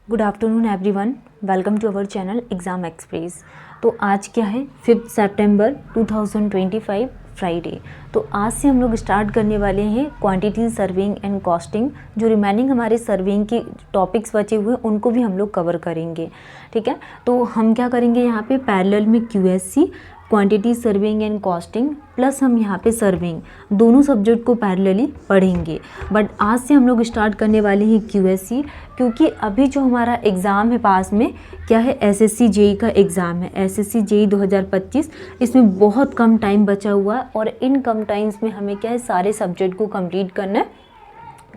Good afternoon everyone, welcome to our channel exam express. तो आज क्या है 5 सितंबर 2025 फ्राइडे। तो आज से हम लोग स्टार्ट करने वाले हैं क्वांटिटी सर्विंग एंड कॉस्टिंग। जो रिमेनिंग हमारे सर्विंग के टॉपिक्स बचे हुए हैं उनको भी हम लोग कवर करेंगे। ठीक है, तो हम क्या करेंगे यहाँ पे पैरेलल में QSC quantity serving and costing plus हम यहाँ पे सर्विंग दोनों सब्जेक्ट को पैरेलली पढ़ेंगे। बट आज से हम लोग स्टार्ट करने वाले हैं क्यूएससी, क्योंकि अभी जो हमारा एग्ज़ाम है पास में क्या है एसएससी जेई का एग्ज़ाम है, एसएससी जेई 2025। इसमें बहुत कम टाइम बचा हुआ है और इन कम टाइम्स में हमें क्या है सारे सब्जेक्ट को कंप्लीट करना है।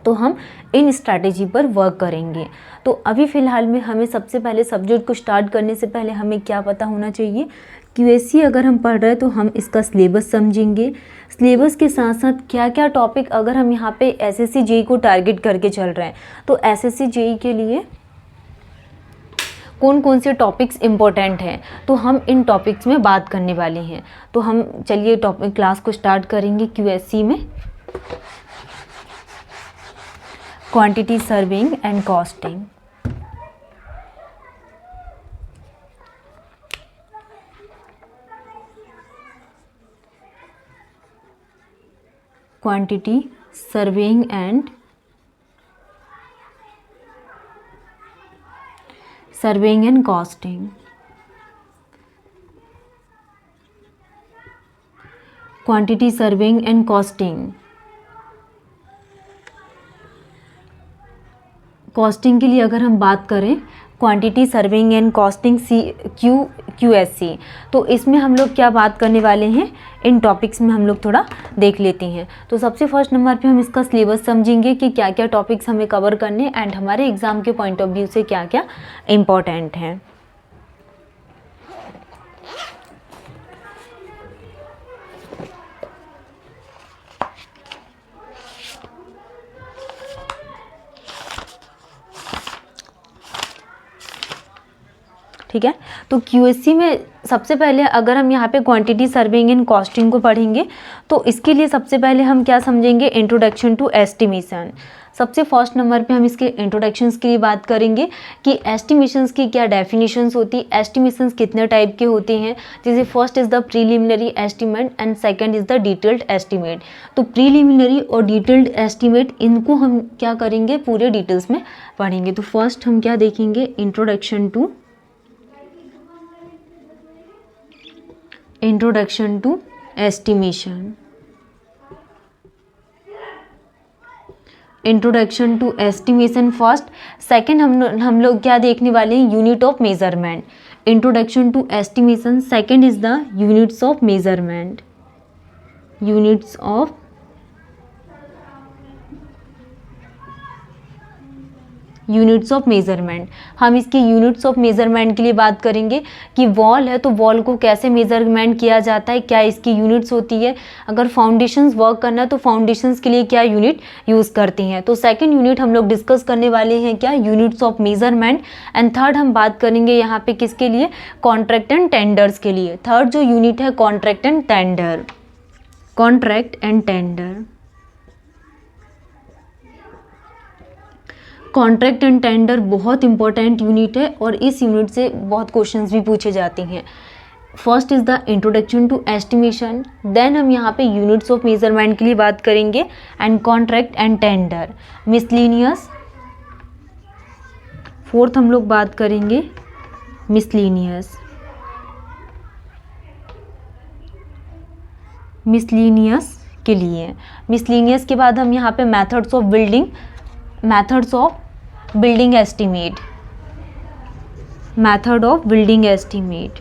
तो हम इन स्ट्रैटेजी पर वर्क करेंगे। तो अभी फ़िलहाल में हमें सबसे पहले सब्जेक्ट को स्टार्ट करने से पहले हमें क्या पता होना चाहिए, क्यूएससी अगर हम पढ़ रहे हैं तो हम इसका सिलेबस समझेंगे। सिलेबस के साथ साथ क्या क्या टॉपिक अगर हम यहाँ पे एसएससी जेई को टारगेट करके चल रहे हैं तो एसएससी जेई के लिए कौन कौन से टॉपिक्स इम्पोर्टेंट हैं, तो हम इन टॉपिक्स में बात करने वाले हैं। तो हम चलिए टॉपिक क्लास को स्टार्ट करेंगे क्यूएससी में quantity serving and costing. Quantity serving and costing. Quantity serving and costing. Costing के लिए अगर हम बात करें quantity serving and costing QSC, तो इसमें हम लोग क्या बात करने वाले हैं, इन टॉपिक्स में हम लोग थोड़ा देख लेते हैं। तो सबसे फर्स्ट नंबर पे हम इसका सिलेबस समझेंगे कि क्या क्या टॉपिक्स हमें कवर करने एंड हमारे एग्ज़ाम के पॉइंट ऑफ व्यू से क्या क्या इम्पोर्टेंट हैं। ठीक है, तो क्यूएससी में सबसे पहले अगर हम यहाँ पे क्वांटिटी सर्विंग एंड कॉस्टिंग को पढ़ेंगे तो इसके लिए सबसे पहले हम क्या समझेंगे, इंट्रोडक्शन टू एस्टिमेशन। सबसे फर्स्ट नंबर पे हम इसके इंट्रोडक्शंस की बात करेंगे कि एस्टिमेशंस की क्या डेफिनेशंस होती है, एस्टिमेशंस कितने टाइप के होते हैं। जैसे first is the preliminary estimate and second is the detailed estimate. तो प्रीलिमिनरी और डिटेल्ड एस्टिमेट इनको हम क्या करेंगे पूरे डिटेल्स में पढ़ेंगे। तो फर्स्ट हम क्या देखेंगे, introduction to estimation. Introduction to estimation first. Second हम लोग क्या देखने वाले हैं, unit of measurement. Introduction to estimation second is the units of measurement. Units of measurement. हम इसके यूनिट्स ऑफ मेज़रमेंट के लिए बात करेंगे कि वॉल है तो वॉल को कैसे मेज़रमेंट किया जाता है, क्या इसकी यूनिट्स होती है। अगर फाउंडेशंस वर्क करना है तो फाउंडेशंस के लिए क्या यूनिट यूज़ करती हैं। तो सेकंड यूनिट हम लोग डिस्कस करने वाले हैं क्या, units of measurement. And third हम बात करेंगे यहाँ पे किसके लिए, कॉन्ट्रैक्ट एंड टेंडर्स के लिए। थर्ड जो यूनिट है contract and tender. Contract and tender बहुत इंपॉर्टेंट यूनिट है और इस यूनिट से बहुत क्वेश्चंस भी पूछे जाते हैं। First is the introduction to estimation, then हम यहाँ पे यूनिट्स ऑफ मेजरमेंट के लिए बात करेंगे and contract and tender. Miscellaneous fourth हम लोग बात करेंगे मिसलिनियस के लिए। मिसलिनियस के बाद हम यहाँ पे methods of building estimate. Method of building estimate.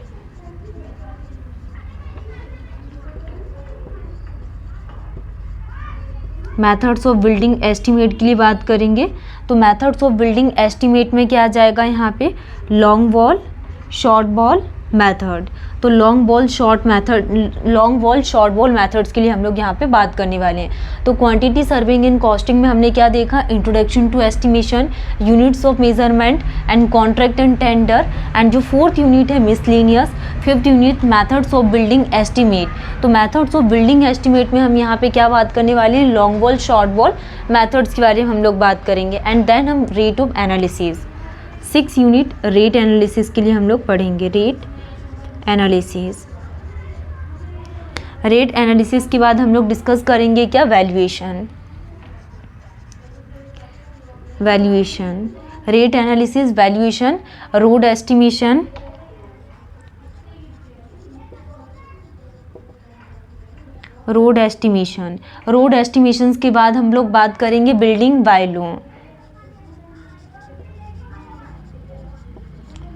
Methods of building estimate के लिए बात करेंगे तो मेथड्स ऑफ बिल्डिंग एस्टिमेट में क्या आ जाएगा, यहाँ पे long wall short wall method. तो long wall short wall methods के लिए हम लोग यहाँ पे बात करने वाले हैं। तो क्वांटिटी सर्विंग एंड कॉस्टिंग में हमने क्या देखा, introduction to estimation, units of measurement and contract and tender. And जो फोर्थ यूनिट है miscellaneous, fifth unit methods of building estimate. तो मेथड्स ऑफ बिल्डिंग एस्टिमेट में हम यहाँ पे क्या बात करने वाले हैं, long wall short wall methods के बारे में हम लोग बात करेंगे। एंड देन हम rate of analysis, 6 unit rate analysis के लिए हम लोग पढ़ेंगे। रेट एनालिसिस, रेट एनालिसिस के बाद हम लोग डिस्कस करेंगे क्या, valuation. Valuation, rate analysis, valuation, road estimation, road estimation. Road estimations के बाद हम लोग बात करेंगे building bye law,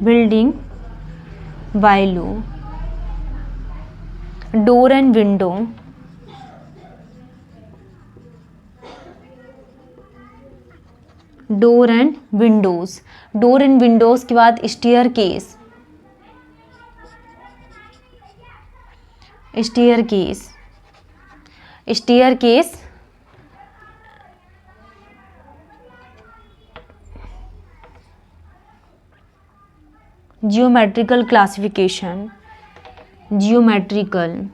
building bye law, door and window, door and windows. Door and windows के बाद staircase, staircase, staircase, geometrical classification, geometrical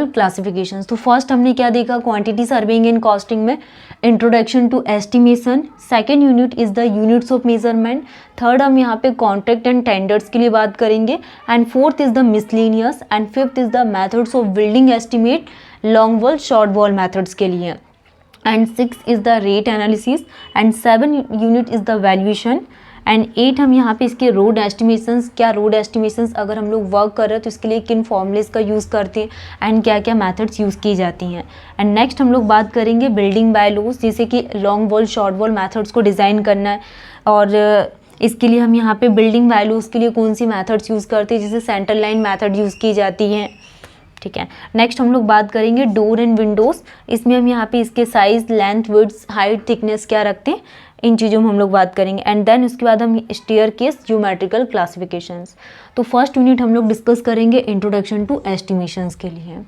classifications. तो first हमने क्या देखा, क्वांटिटी सर्विंग एंड कॉस्टिंग में introduction to estimation, second unit is the units of measurement, third हम यहाँ पे कॉन्ट्रैक्ट एंड टेंडर्स के लिए बात करेंगे, and fourth is the miscellaneous, and fifth is the methods of building estimate, long wall short wall methods के लिए, and 6 is the rate analysis, and 7 unit is the valuation, and 8 हम यहाँ पे इसके रोड एस्टिमेशंस, क्या road estimations अगर हम लोग वर्क कर रहे हैं तो इसके लिए किन फॉर्मूलेस का यूज़ करते हैं एंड क्या क्या मेथड्स यूज़ की जाती हैं। एंड नेक्स्ट हम लोग बात करेंगे बिल्डिंग बाय लॉज, जैसे कि long wall short wall methods को डिज़ाइन करना है, और इसके लिए हम यहाँ पे बिल्डिंग बाय लॉज के लिए कौन सी मेथड्स यूज़ करते हैं, जैसे सेंटर लाइन मेथड यूज़ की जाती हैं। ठीक है, नेक्स्ट हम लोग बात करेंगे डोर एंड विंडोज़, इसमें हम यहाँ पे इसके size, length, width, height, thickness क्या रखते हैं, इन चीज़ों में हम लोग बात करेंगे। एंड देन उसके बाद हम स्टेयर केस, ज्योमेट्रिकल क्लासिफिकेशंस। तो फर्स्ट यूनिट हम लोग डिस्कस करेंगे इंट्रोडक्शन टू एस्टिमेशंस के लिए।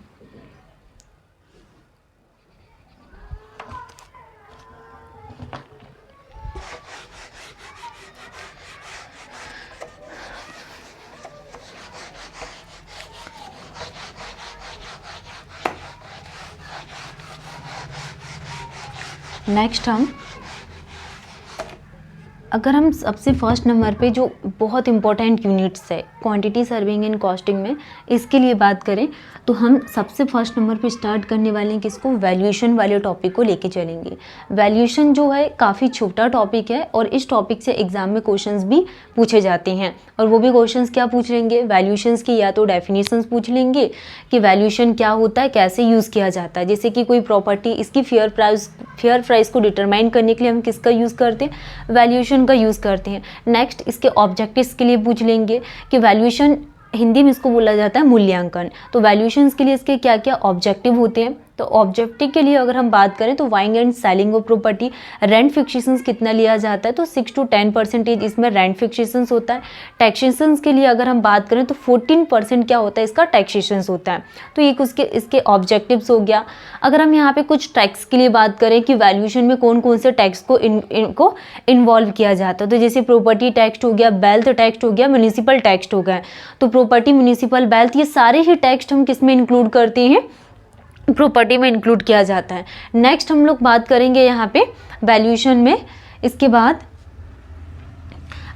नेक्स्ट अगर हम सबसे फर्स्ट नंबर पे जो बहुत इंपॉर्टेंट यूनिट्स है क्वांटिटी सर्विंग एंड कॉस्टिंग में, इसके लिए बात करें तो हम सबसे फर्स्ट नंबर पे स्टार्ट करने वाले हैं किसको, वैल्यूएशन वाले टॉपिक को लेके चलेंगे। वैल्यूएशन जो है काफ़ी छोटा टॉपिक है और इस टॉपिक से एग्जाम में क्वेश्चंस भी पूछे जाते हैं, और वो भी क्वेश्चंस क्या पूछ लेंगे, वैल्यूएशंस की या तो डेफिनेशंस पूछ लेंगे कि वैल्यूएशन क्या होता है, कैसे यूज़ किया जाता है, जैसे कि कोई प्रॉपर्टी, इसकी फेयर प्राइस को डिटरमाइन करने के लिए हम किसका यूज़ करते हैं, वैल्यूएशन का यूज़ करते हैं। नेक्स्ट इसके ऑब्जेक्टिव्स के लिए पूछ लेंगे कि वैल्यूएशन, हिंदी में इसको बोला जाता है मूल्यांकन, तो वैल्यूएशंस के लिए इसके क्या क्या ऑब्जेक्टिव होते हैं। तो ऑब्जेक्टिव के लिए अगर हम बात करें तो buying and selling of property, rent fixations कितना लिया जाता है, तो 6 to 10% इसमें रेंट फिक्सेशंस होता है। टैक्सेशंस के लिए अगर हम बात करें तो 14% क्या होता है, इसका टैक्सेशंस होता है। तो ये कुछ इसके ऑब्जेक्टिव्स हो गया। अगर हम यहाँ पे कुछ टैक्स के लिए बात करें कि वैल्यूएशन में कौन कौन से टैक्स को इनको इन्वॉल्व किया जाता है, तो जैसे प्रॉपर्टी टैक्स हो गया, वेल्थ टैक्स हो गया, म्यूनिसिपल टैक्स हो गया। तो प्रॉपर्टी, म्यूनिसिपल, वेल्थ, ये सारे ही टैक्स हम किस में इंक्लूड करते हैं, प्रॉपर्टी में इंक्लूड किया जाता है। नेक्स्ट हम लोग बात करेंगे यहाँ पे वैल्यूएशन में, इसके बाद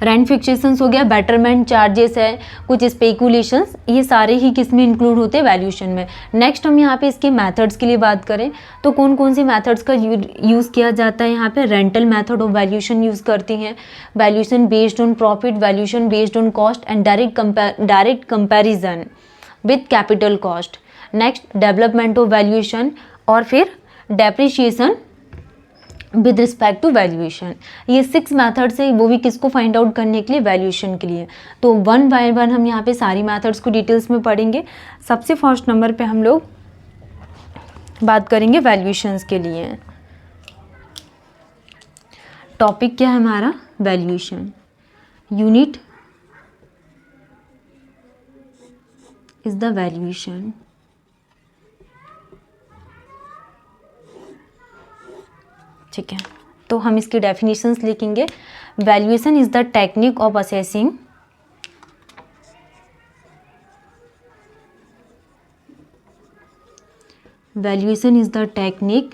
रेंट फिक्सेशंस हो गया, बेटरमेंट चार्जेस है, कुछ स्पेकुलेशंस, ये सारे ही किस में इंक्लूड होते हैं, वैल्यूएशन में। नेक्स्ट हम यहाँ पे इसके मेथड्स के लिए बात करें तो कौन कौन सी मेथड्स का यूज़ किया जाता है, यहाँ पे rental method of valuation use करती हैं, valuation based on profit, valuation based on cost, and direct comparison with capital cost. Next development of valuation, और फिर depreciation with respect to valuation. ये 6 मेथड्स है, वो भी किसको फाइंड आउट करने के लिए, वैल्यूएशन के लिए। तो 1 by 1 हम यहाँ पे सारी मेथड्स को डिटेल्स में पढ़ेंगे। सबसे फर्स्ट नंबर पे हम लोग बात करेंगे वैल्यूएशंस के लिए। टॉपिक क्या है हमारा, valuation. Unit is the valuation. ठीक है, तो हम इसकी डेफिनेशंस लिखेंगे। Valuation is the technique of assessing, valuation is the technique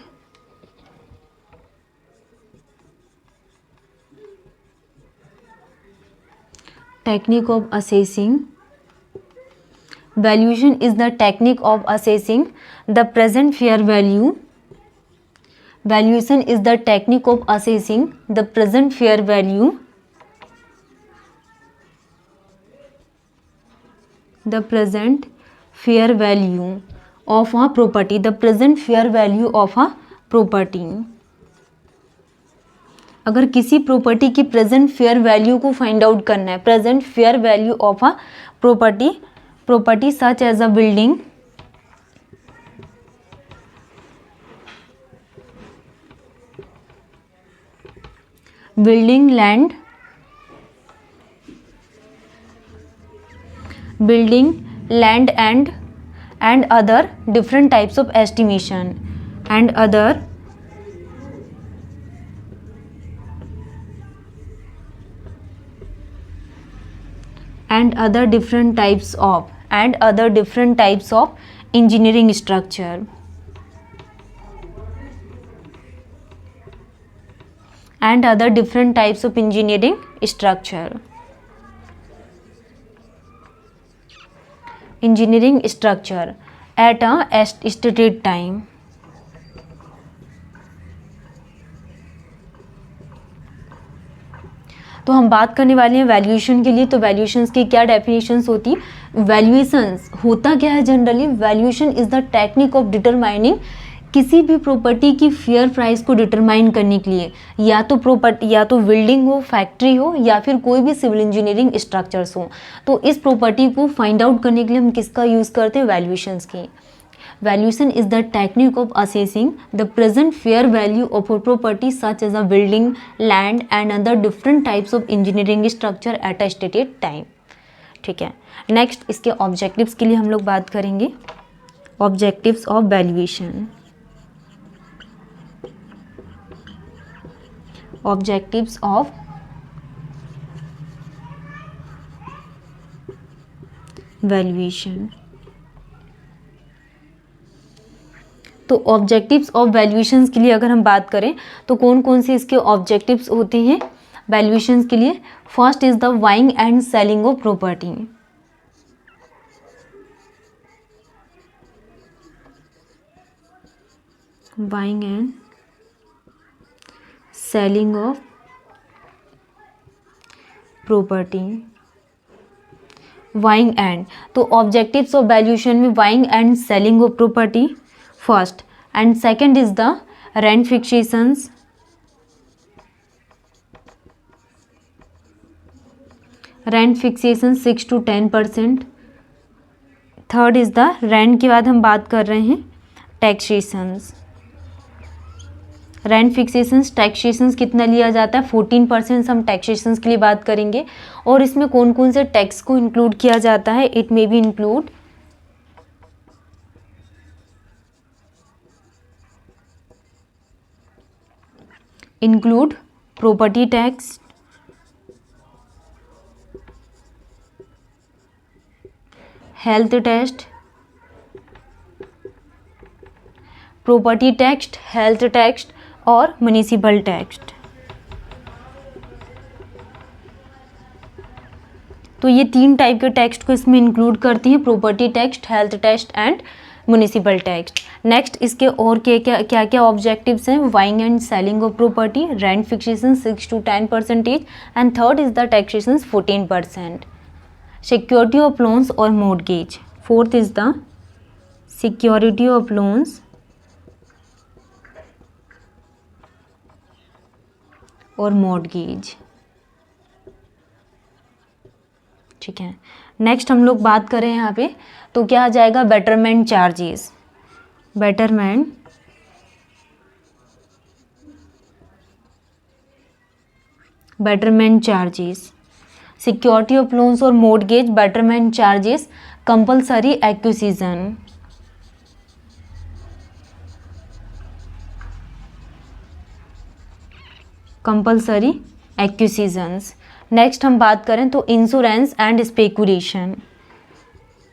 technique of assessing. Valuation is the technique of assessing the present fair value. Valuation is the technique of assessing the present fair value. The present fair value of a property. The present fair value of a property. अगर किसी property की present fair value को find out करना है, present fair value of a property such as a building, land and other different types of estimation and other different types of engineering structure and other different types of engineering structure at a stated time. तो हम बात करने वाले हैं valuation के लिए। तो valuations की क्या डेफिनेशंस होती है? वैल्यूएशंस होता क्या है generally? Valuation is the technique of determining, किसी भी प्रॉपर्टी की फेयर प्राइस को डिटरमाइन करने के लिए, या तो बिल्डिंग हो, फैक्ट्री हो, या फिर कोई भी सिविल इंजीनियरिंग स्ट्रक्चर्स हो। तो इस प्रॉपर्टी को फाइंड आउट करने के लिए हम किसका यूज़ करते हैं? वैल्यूएशंस की। Valuation is the technique of assessing the present fair value of a property such as a building, land and other different types of engineering structure at a stated time. ठीक है, next इसके objectives के लिए हम लोग बात करेंगे। Objectives of valuation. Objectives of valuation. तो ऑब्जेक्टिव्स ऑफ वैल्यूएशंस के लिए अगर हम बात करें तो कौन कौन से इसके ऑब्जेक्टिव्स होते हैं वैल्यूएशंस के लिए? First is the buying and selling of property. Buying and selling of property. Buying and, तो ऑब्जेक्टिव्स ऑफ वैल्यूएशन में buying and selling of property first, and second is the rent fixations, rent fixation 6 to 10%. Third is the rent के बाद हम बात कर रहे हैं taxations. Rent फिक्सेशंस taxations कितना लिया जाता है? 14% हम टैक्सेशंस के लिए बात करेंगे। और इसमें कौन कौन से टैक्स को इंक्लूड किया जाता है? It may be include property tax, health tax, property tax, health tax और municipal tax। तो ये तीन टाइप के टैक्स को इसमें इंक्लूड करती हैं, property tax, health tax and municipal tax. Next इसके और क्या क्या ऑब्जेक्टिव्स हैं? Buying and selling of property, rent fixation 6 to 10%, and third is the taxation 14%। Security of loans और mortgage, fourth is the security of loans और mortgage. ठीक है, next हम लोग बात करें यहाँ पे तो क्या आ जाएगा? Betterment charges. Betterment charges, security of loans और mortgage, betterment charges, compulsory acquisition. Compulsory acquisitions. Next हम बात करें तो insurance and speculation.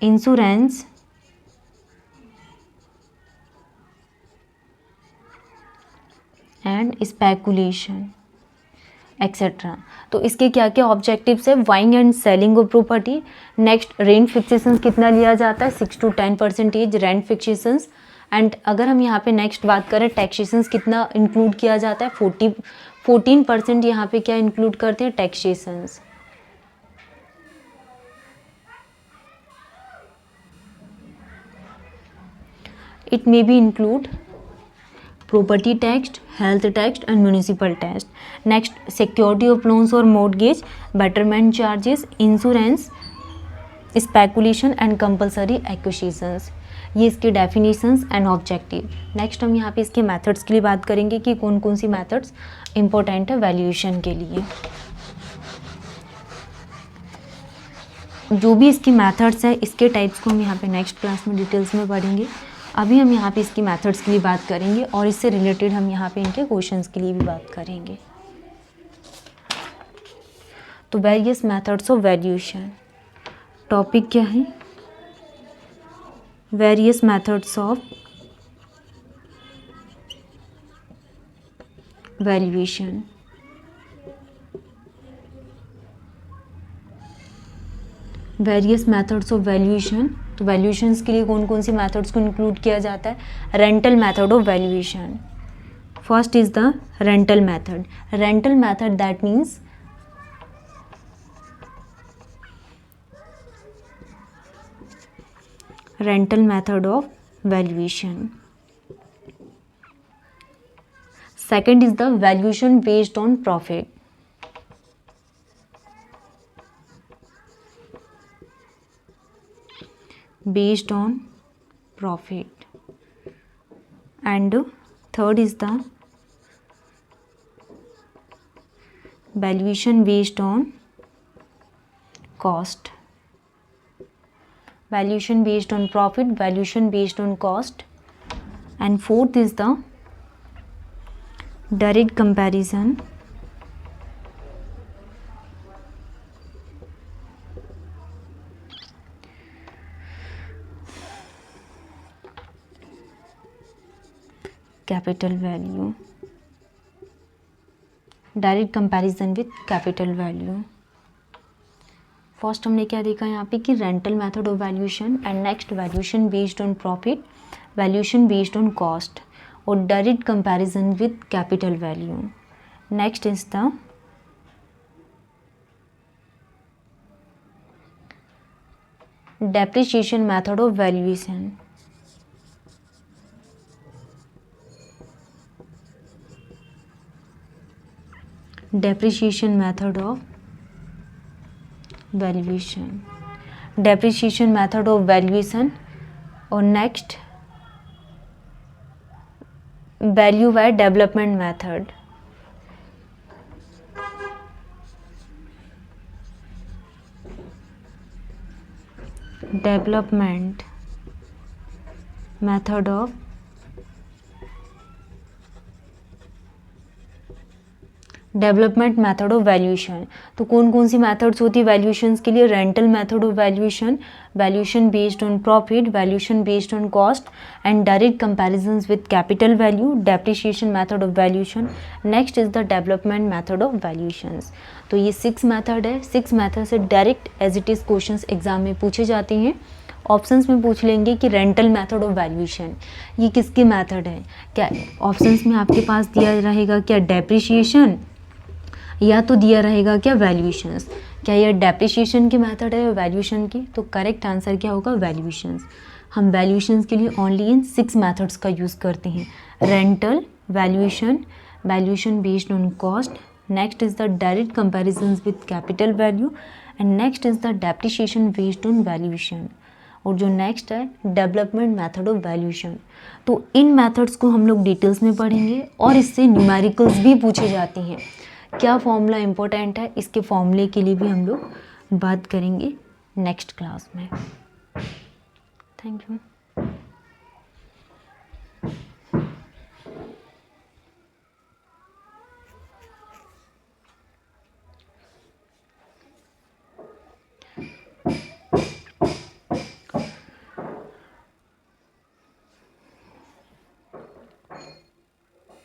Insurance and speculation. Etcetera. तो इसके क्या क्या ऑब्जेक्टिव्स है, buying and selling of property. Next rent fixations कितना लिया जाता है, 6 to 10% रेंट फिक्सेशंस। एंड अगर हम यहाँ पे नेक्स्ट बात करें टैक्सेशंस कितना इंक्लूड किया जाता है, 14% यहाँ पे क्या इंक्लूड करते हैं, taxations. It may be include property tax, health tax and municipal tax. Next, security of loans or mortgage, betterment charges, insurance, speculation and compulsory acquisitions. ये इसके डेफिनेशंस एंड ऑब्जेक्टिव। नेक्स्ट हम यहाँ पे इसके मेथड्स के लिए बात करेंगे कि कौन कौन सी मेथड्स इंपॉर्टेंट है वैल्यूएशन के लिए। जो भी इसकी मेथड्स है इसके टाइप्स को हम यहाँ पे नेक्स्ट क्लास में डिटेल्स में पढ़ेंगे। अभी हम यहाँ पे इसकी मेथड्स के लिए बात करेंगे और इससे रिलेटेड हम यहाँ पे इनके क्वेश्चंस के लिए भी बात करेंगे। तो various methods of valuation, topic क्या है, various methods of valuation. Various methods of valuation. तो वैल्यूएशंस के लिए कौन कौन सी मेथड्स को इंक्लूड किया जाता है, rental method of valuation. First is the rental method. Rental method that means rental method of valuation. Second is the valuation based on profit. Based on profit. And third is the valuation based on cost. Valuation based on profit, valuation based on cost. And fourth is the direct comparison capital value. Direct comparison with capital value. First हमने क्या देखा यहाँ पे कि rental method of valuation and next valuation based on profit, valuation based on cost और direct comparison with capital value. Next is the depreciation method of valuation. Depreciation method of valuation. Depreciation method of valuation और next value by development method. Development method of development method of valuation. तो कौन कौन सी methods होती है valuations के लिए, rental method of valuation, valuation based on profit, valuation based on cost and direct comparisons with capital value, depreciation method of valuation. Next is the development method of valuations. तो ये 6 method है। 6 method से direct as it is questions exam में पूछे जाते हैं। Options में पूछ लेंगे कि रेंटल मेथड ऑफ वैल्यूएशन ये किसकी मेथड है, क्या ऑप्शंस में आपके पास दिया रहेगा, क्या डेप्रिसिएशन या तो दिया रहेगा क्या वैल्यूएशंस। क्या ये डेप्रिसिएशन की मेथड है वैल्यूएशन की, तो करेक्ट आंसर क्या होगा वैल्यूएशंस। हम वैल्यूएशंस के लिए ओनली इन 6 मेथड्स का यूज़ करते हैं, rental, valuation, valuation based on cost, next is the direct comparisons with capital value and next is the depreciation based on valuation और जो नेक्स्ट है डेवलपमेंट मेथड ऑफ वैल्यूएशन। तो इन methods को हम लोग डिटेल्स में पढ़ेंगे और इससे न्यूमेरिकल्स भी पूछे जाते हैं। क्या फॉर्मूला इंपॉर्टेंट है, इसके फॉर्मूले के लिए भी हम लोग बात करेंगे नेक्स्ट क्लास में। Thank you.